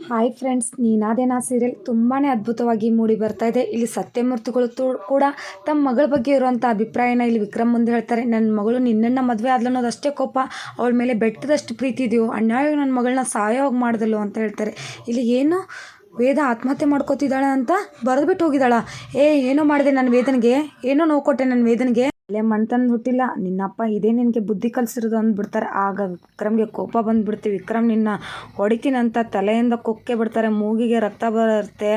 Hi friends, ನೀನಾದೇನಾ serial ತುಂಬಾ ಅದ್ಭುತವಾಗಿ ಮೂಡಿ ಬರ್ತಾ ಇದೆ. ಇಲ್ಲಿ ಸತ್ಯಮೂರ್ತಿಗಳು ಕೂಡ ತಮ್ಮ ಮಗಳ ಬಗ್ಗೆ ಇರುವಂಥ ಅಭಿಪ್ರಾಯನ ಇಲ್ಲಿ ವಿಕ್ರಮ್ ಮುಂದೆ ಹೇಳ್ತಾರೆ. ನನ್ನ ಮಗಳು ನಿನ್ನನ್ನು ಮದುವೆ ಆದ್ಲು ಅನ್ನೋದಷ್ಟೇ ಕೋಪ, ಅವಳ ಮೇಲೆ ಬೆಟ್ಟದಷ್ಟು ಪ್ರೀತಿ ಇದೆಯೋ, ಅನ್ಯಾಯವಾಗಿ ನನ್ನ ಮಗಳನ್ನ ಸಾಯೋಗಿ ಮಾಡ್ದಲ್ಲೋ ಅಂತ ಹೇಳ್ತಾರೆ. ಇಲ್ಲಿ ಏನು ವೇದ ಆತ್ಮಹತ್ಯೆ ಮಾಡ್ಕೋತಿದ್ದಾಳೆ ಅಂತ ಬರೆದ್ಬಿಟ್ಟು ಹೋಗಿದ್ದಾಳ. ಏನೋ ಮಾಡಿದೆ ನನ್ನ ವೇದನೆಗೆ, ಏನೋ ನೋವು ಕೊಟ್ಟೆ ನನ್ನ ವೇದನೆಗೆ, ಅಲ್ಲೇ ಮಣ್ತಂದು ಹುಟ್ಟಿಲ್ಲ ನಿನ್ನಪ್ಪ, ಇದೇ ನಿನಗೆ ಬುದ್ಧಿ ಕಲಿಸಿರೋದು ಅಂದ್ಬಿಡ್ತಾರೆ. ಆಗ ವಿಕ್ರಮ್ಗೆ ಕೋಪ ಬಂದುಬಿಡ್ತೀವಿ. ವಿಕ್ರಮ್ ನಿನ್ನ ಹೊಡಿತೀನಂತ ತಲೆಯಿಂದ ಕೊಕ್ಕೆ ಬಿಡ್ತಾರೆ, ಮೂಗಿಗೆ ರಕ್ತ ಬರುತ್ತೆ.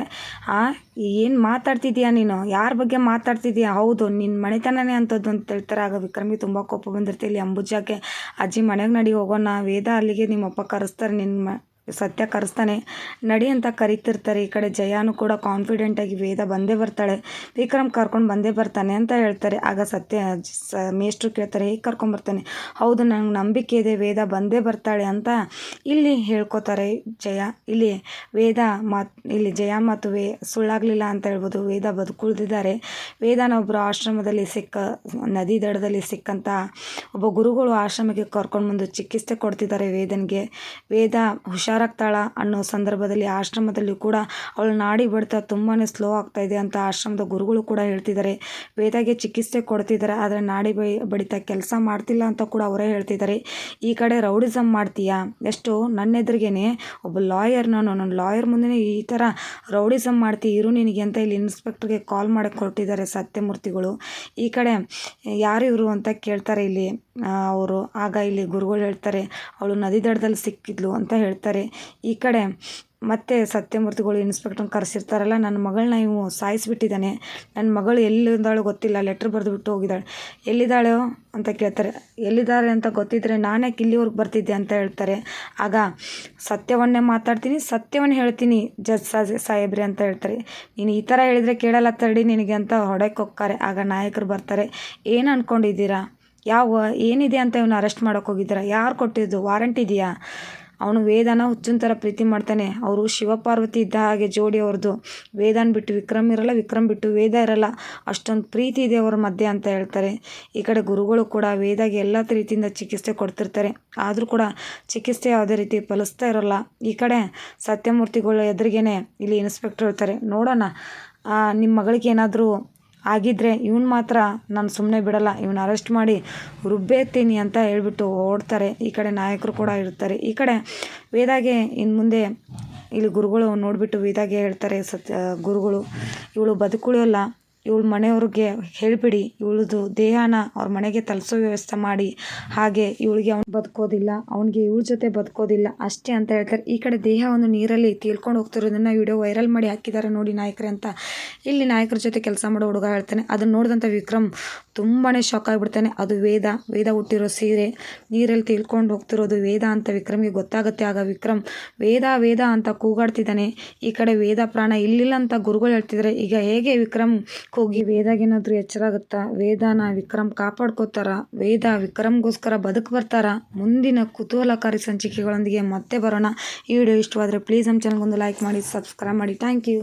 ಏನು ಮಾತಾಡ್ತಿದ್ದೀಯಾ ನೀನು, ಯಾರ ಬಗ್ಗೆ ಮಾತಾಡ್ತಿದ್ದೀಯಾ, ಹೌದು ನಿನ್ನ ಮನೆತನನೇ ಅಂಥದ್ದು ಅಂತ ಹೇಳ್ತಾರೆ. ಆಗ ವಿಕ್ರಮ್ಗೆ ತುಂಬ ಕೋಪ ಬಂದಿರುತ್ತೆ. ಇಲ್ಲಿ ಅಂಬುಜಾಗೆ ಅಜ್ಜಿ ಮನೆಗೆ ನಡಿ ಹೋಗೋಣ, ವೇದ ಅಲ್ಲಿಗೆ ನಿಮ್ಮಪ್ಪ ಕರೆಸ್ತಾರೆ, ಸತ್ಯ ಕರೆಸ್ತಾನೆ ನಡಿ ಅಂತ ಕರಿತಿರ್ತಾರೆ. ಈ ಕಡೆ ಜಯಾನು ಕೂಡ ಕಾನ್ಫಿಡೆಂಟಾಗಿ ವೇದ ಬಂದೇ ಬರ್ತಾಳೆ, ವಿಕ್ರಮ್ ಕರ್ಕೊಂಡು ಬಂದೇ ಬರ್ತಾನೆ ಅಂತ ಹೇಳ್ತಾರೆ. ಆಗ ಸತ್ಯ ಮೇಷ್ಟ್ರು ಕೇಳ್ತಾರೆ, ಹೇಗೆ ಕರ್ಕೊಂಬರ್ತಾನೆ, ಹೌದು ನಂಗೆ ನಂಬಿಕೆ ಇದೆ ವೇದ ಬಂದೇ ಬರ್ತಾಳೆ ಅಂತ ಇಲ್ಲಿ ಹೇಳ್ಕೊತಾರೆ ಜಯ. ಇಲ್ಲಿ ವೇದ ಇಲ್ಲಿ ಜಯ ಮತ್ತು ಸುಳ್ಳಾಗಲಿಲ್ಲ ಅಂತ ಹೇಳ್ಬೋದು, ವೇದ ಬದುಕುಳಿದಿದ್ದಾರೆ. ವೇದನ ಒಬ್ಬರು ಆಶ್ರಮದಲ್ಲಿ ನದಿ ದಡದಲ್ಲಿ ಸಿಕ್ಕಂಥ ಒಬ್ಬ ಗುರುಗಳು ಆಶ್ರಮಕ್ಕೆ ಕರ್ಕೊಂಡು ಬಂದು ಚಿಕಿತ್ಸೆ ಕೊಡ್ತಿದ್ದಾರೆ ವೇದನ್ಗೆ. ವೇದ ಹುಷಾರಾಗ್ತಾಳ ಅನ್ನೋ ಸಂದರ್ಭದಲ್ಲಿ ಆಶ್ರಮದಲ್ಲಿ ಕೂಡ ಅವಳು ನಾಡಿ ಬಡಿತ ತುಂಬಾ ಸ್ಲೋ ಆಗ್ತಾ ಇದೆ ಅಂತ ಆಶ್ರಮದ ಗುರುಗಳು ಕೂಡ ಹೇಳ್ತಿದ್ದಾರೆ. ವೇದಾಗೆ ಚಿಕಿತ್ಸೆ ಕೊಡ್ತಿದ್ದಾರೆ, ಆದರೆ ನಾಡಿ ಬಡಿತ ಕೆಲಸ ಮಾಡ್ತಿಲ್ಲ ಅಂತ ಕೂಡ ಅವರೇ ಹೇಳ್ತಿದ್ದಾರೆ. ಈ ಕಡೆ ರೌಡಿಸಮ್ ಮಾಡ್ತೀಯಾ, ಎಷ್ಟು ನನ್ನ ಎದುರಿಗೇನೆ ಒಬ್ಬ ಲಾಯರ್, ನನ್ನ ಲಾಯರ್ ಮುಂದೆ ಈ ಥರ ರೌಡಿಸಮ್ ಮಾಡ್ತೀಯ ಇರು ನಿನಗೆ ಅಂತ ಇಲ್ಲಿ ಇನ್ಸ್ಪೆಕ್ಟರ್ಗೆ ಕಾಲ್ ಮಾಡಕ್ಕೆ ಕೊಟ್ಟಿದ್ದಾರೆ ಸತ್ಯಮೂರ್ತಿಗಳು. ಈ ಕಡೆ ಯಾರು ಇವರು ಅಂತ ಕೇಳ್ತಾರೆ ಇಲ್ಲಿ ಅವರು. ಆಗ ಇಲ್ಲಿ ಗುರುಗಳು ಹೇಳ್ತಾರೆ, ಅವಳು ನದಿ ದಡದಲ್ಲಿ ಸಿಕ್ಕಿದ್ಲು ಅಂತ ಹೇಳ್ತಾರೆ. ಈ ಕಡೆ ಮತ್ತೆ ಸತ್ಯಮೂರ್ತಿಗಳು ಇನ್ಸ್ಪೆಕ್ಟರ್ನ ಕರೆಸಿರ್ತಾರಲ್ಲ, ನನ್ನ ಮಗಳನ್ನ ಇವು ಸಾಯಿಸಿಬಿಟ್ಟಿದ್ದಾನೆ, ನನ್ನ ಮಗಳು ಎಲ್ಲಿದ್ದಾಳು ಗೊತ್ತಿಲ್ಲ, ಲೆಟ್ರ್ ಬರೆದು ಬಿಟ್ಟು ಹೋಗಿದ್ದಾಳೆ, ಎಲ್ಲಿದ್ದಾಳೆ ಅಂತ ಕೇಳ್ತಾರೆ. ಎಲ್ಲಿದ್ದಾರೆ ಅಂತ ಗೊತ್ತಿದ್ದರೆ ನಾನೇ ಇಲ್ಲಿವರೆಗೆ ಬರ್ತಿದ್ದೆ ಅಂತ ಹೇಳ್ತಾರೆ. ಆಗ ಸತ್ಯವನ್ನೇ ಮಾತಾಡ್ತೀನಿ, ಸತ್ಯವನ್ನು ಹೇಳ್ತೀನಿ ಜಜ್ ಸಾಹೇಬ್ರೆ ಅಂತ ಹೇಳ್ತಾರೆ. ನೀನು ಈ ಥರ ಹೇಳಿದರೆ ಕೇಳಲ್ಲ ತಡಿ ನಿನಗೆ ಅಂತ ಹೊಡೆಕ್ಕೆ ಹೋಗ್ತಾರೆ. ಆಗ ನಾಯಕರು ಬರ್ತಾರೆ, ಏನು ಅಂದ್ಕೊಂಡಿದ್ದೀರಾ, ಏನಿದೆ ಅಂತ ಇವನು ಅರೆಸ್ಟ್ ಮಾಡೋಕೆ ಹೋಗಿದ್ದೀರಾ, ಯಾರು ಕೊಟ್ಟಿದ್ದು, ವಾರಂಟ್ ಇದೆಯಾ, ಅವನು ವೇದನ ಹುಚ್ಚಿನ ಥರ ಪ್ರೀತಿ ಮಾಡ್ತಾನೆ, ಅವರು ಶಿವಪಾರ್ವತಿ ಇದ್ದ ಹಾಗೆ ಜೋಡಿ ಅವ್ರದ್ದು, ವೇದನ ಬಿಟ್ಟು ವಿಕ್ರಮ್ ಇರಲ್ಲ, ವಿಕ್ರಮ್ ಬಿಟ್ಟು ವೇದ ಇರಲ್ಲ, ಅಷ್ಟೊಂದು ಪ್ರೀತಿ ಇದೆ ಅವ್ರ ಮಧ್ಯೆ ಅಂತ ಹೇಳ್ತಾರೆ. ಈ ಕಡೆ ಗುರುಗಳು ಕೂಡ ವೇದಾಗೆ ಎಲ್ಲ ರೀತಿಯಿಂದ ಚಿಕಿತ್ಸೆ ಕೊಡ್ತಿರ್ತಾರೆ, ಆದರೂ ಕೂಡ ಚಿಕಿತ್ಸೆ ಯಾವುದೇ ರೀತಿ ಫಲಿಸ್ತಾ ಇರೋಲ್ಲ. ಈ ಕಡೆ ಸತ್ಯಮೂರ್ತಿಗಳು ಎದುರಿಗೇನೆ ಇಲ್ಲಿ ಇನ್ಸ್ಪೆಕ್ಟರ್ ಹೇಳ್ತಾರೆ, ನೋಡೋಣ ನಿಮ್ಮ ಮಗಳಿಗೆ ಏನಾದರೂ ಆಗಿದ್ದರೆ ಇವನು ಮಾತ್ರ ನಾನು ಸುಮ್ಮನೆ ಬಿಡಲ್ಲ, ಇವನು ಅರೆಸ್ಟ್ ಮಾಡಿ ರುಬ್ಬೇತೀನಿ ಅಂತ ಹೇಳ್ಬಿಟ್ಟು ಓಡ್ತಾರೆ. ಈ ಕಡೆ ನಾಯಕರು ಕೂಡ ಇರ್ತಾರೆ. ಈ ಕಡೆ ವೇದಾಗೆ ಇನ್ನು ಮುಂದೆ ಇಲ್ಲಿ ಗುರುಗಳು ನೋಡಿಬಿಟ್ಟು ವೇದಾಗೆ ಹೇಳ್ತಾರೆ, ಗುರುಗಳು ಇವಳು ಬದುಕುಳಿಯಲ್ಲ, ಇವಳು ಮನೆಯವ್ರಿಗೆ ಹೇಳಿಬಿಡಿ, ಇವಳದು ದೇಹನ ಅವ್ರ ಮನೆಗೆ ತಲುಪಿಸೋ ವ್ಯವಸ್ಥೆ ಮಾಡಿ, ಹಾಗೆ ಇವಳಿಗೆ ಅವ್ನು ಬದುಕೋದಿಲ್ಲ, ಅವನಿಗೆ ಇವಳ ಜೊತೆ ಬದುಕೋದಿಲ್ಲ ಅಷ್ಟೇ ಅಂತ ಹೇಳ್ತಾರೆ. ಈ ಕಡೆ ದೇಹ ಒಂದು ನೀರಲ್ಲಿ ತೇಲ್ಕೊಂಡು ಹೋಗ್ತಿರೋದನ್ನು ವಿಡಿಯೋ ವೈರಲ್ ಮಾಡಿ ಹಾಕಿದ್ದಾರೆ ನೋಡಿ ನಾಯಕರೇ ಅಂತ ಇಲ್ಲಿ ನಾಯಕರ ಜೊತೆ ಕೆಲಸ ಮಾಡೋ ಹುಡುಗ ಹೇಳ್ತಾನೆ. ಅದನ್ನು ನೋಡಿದಂಥ ವಿಕ್ರಮ್ ತುಂಬಾ ಶಾಕ್ ಆಗಿಬಿಡ್ತಾನೆ. ಅದು ವೇದ ಹುಟ್ಟಿರೋ ಸೀರೆ ನೀರಲ್ಲಿ ತೇಲ್ಕೊಂಡು ಹೋಗ್ತಿರೋದು ವೇದ ಅಂತ ವಿಕ್ರಮ್ಗೆ ಗೊತ್ತಾಗುತ್ತೆ. ಆಗ ವಿಕ್ರಮ್ ವೇದ ಅಂತ ಕೂಗಾಡ್ತಿದ್ದಾನೆ. ಈ ಕಡೆ ವೇದ ಪ್ರಾಣ ಇಲ್ಲಿಲ್ಲ ಅಂತ ಗುರುಗಳು ಹೇಳ್ತಿದ್ದಾರೆ. ಈಗ ಹೇಗೆ ವಿಕ್ರಮ್ ಹೋಗಿ ವೇದಾಗೇನಾದರೂ ಎಚ್ಚರ ಆಗುತ್ತಾ, ವೇದಾನ ವಿಕ್ರಮ್ ಕಾಪಾಡ್ಕೋತಾರ, ವೇದ ವಿಕ್ರಮ್ಗೋಸ್ಕರ ಬರ್ತಾರ? ಮುಂದಿನ ಕುತೂಹಲಕಾರಿ ಸಂಚಿಕೆಗಳೊಂದಿಗೆ ಮತ್ತೆ ಬರೋಣ. ಈ ವಿಡಿಯೋ ಇಷ್ಟವಾದರೆ ಪ್ಲೀಸ್ ನಮ್ಮ ಚಾನಲ್ಗೊಂದು ಲೈಕ್ ಮಾಡಿ, ಸಬ್ಸ್ಕ್ರೈಬ್ ಮಾಡಿ. Thank you.